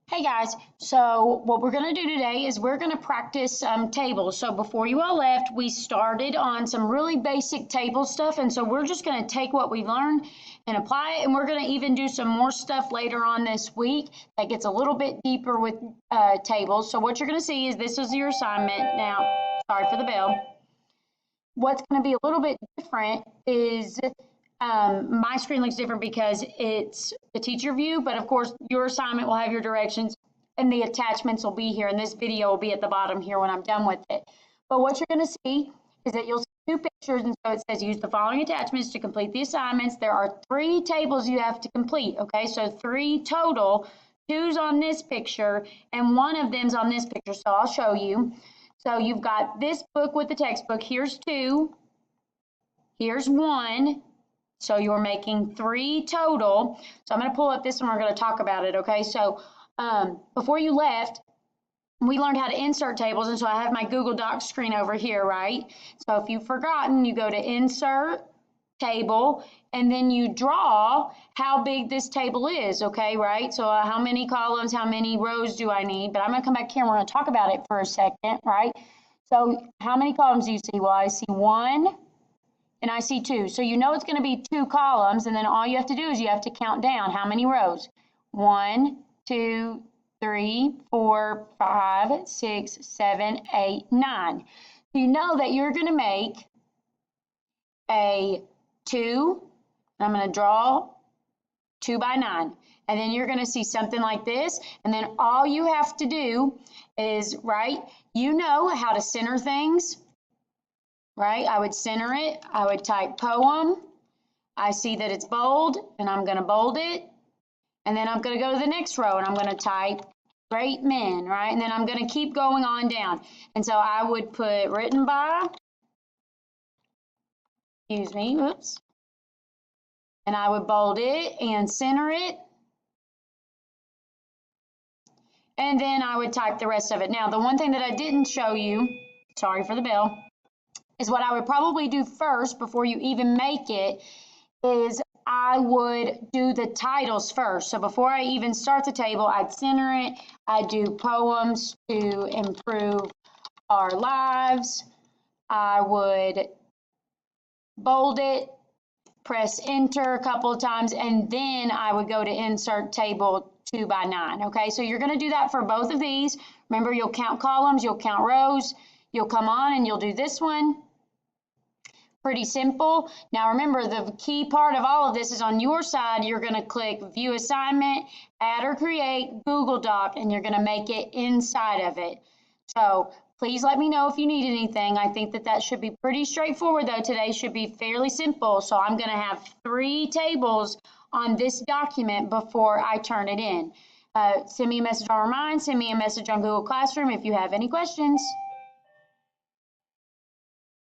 Hey guys, so what we're going to do today is we're going to practice some tables. So before you all left, we started on some really basic table stuff, and so we're just going to take what we learned and apply it, and we're going to even do some more stuff later on this week that gets a little bit deeper with tables. So what you're going to see is this is your assignment. Now, sorry for the bell. What's going to be a little bit different is my screen looks different because it's the teacher view, but of course your assignment will have your directions and the attachments will be here, and this video will be at the bottom here when I'm done with it. But what you're going to see is that you'll see two pictures, and so it says use the following attachments to complete the assignments. There are 3 tables you have to complete, okay? So 3 total, 2's on this picture and 1 of them's on this picture, so I'll show you. So you've got this book with the textbook. Here's 2. Here's 1. So you're making 3 total. So I'm going to pull up this one. We're going to talk about it, okay? So before you left, we learned how to insert tables. And so I have my Google Docs screen over here, right? So if you've forgotten, you go to Insert, Table, and then you draw how big this table is, okay, right? So how many columns, how many rows do I need? But I'm going to come back here and we're going to talk about it for a second, right? So how many columns do you see? Well, I see 1 and I see 2. So you know it's going to be 2 columns, and then all you have to do is you have to count down how many rows. 1, 2, 3, 4, 5, 6, 7, 8, 9. So you know that you're going to make a 2, and I'm going to draw 2 by 9. And then you're going to see something like this, and then all you have to do is, right, you know how to center things, right? I would center it. I would type poem. I see that it's bold, and I'm going to bold it. And then I'm going to go to the next row, and I'm going to type great men, right? And then I'm going to keep going on down. And so I would put written by, excuse me, oops. And I would bold it and center it. And then I would type the rest of it. Now, the one thing that I didn't show you, sorry for the bell, is what I would probably do first before you even make it is I would do the titles first. So before I even start the table, I'd center it. I'd do poems to improve our lives. I would bold it, press enter a couple of times, and then I would go to insert table 2 by 9. Okay, so you're going to do that for both of these. Remember, you'll count columns, you'll count rows, you'll come on and you'll do this one. Pretty simple. Now remember, the key part of all of this is on your side. You're going to click View Assignment, Add or Create, Google Doc, and you're going to make it inside of it. So please let me know if you need anything. I think that should be pretty straightforward, though. Today should be fairly simple. So I'm going to have 3 tables on this document before I turn it in. Send me a message on Remind, send me a message on Google Classroom if you have any questions.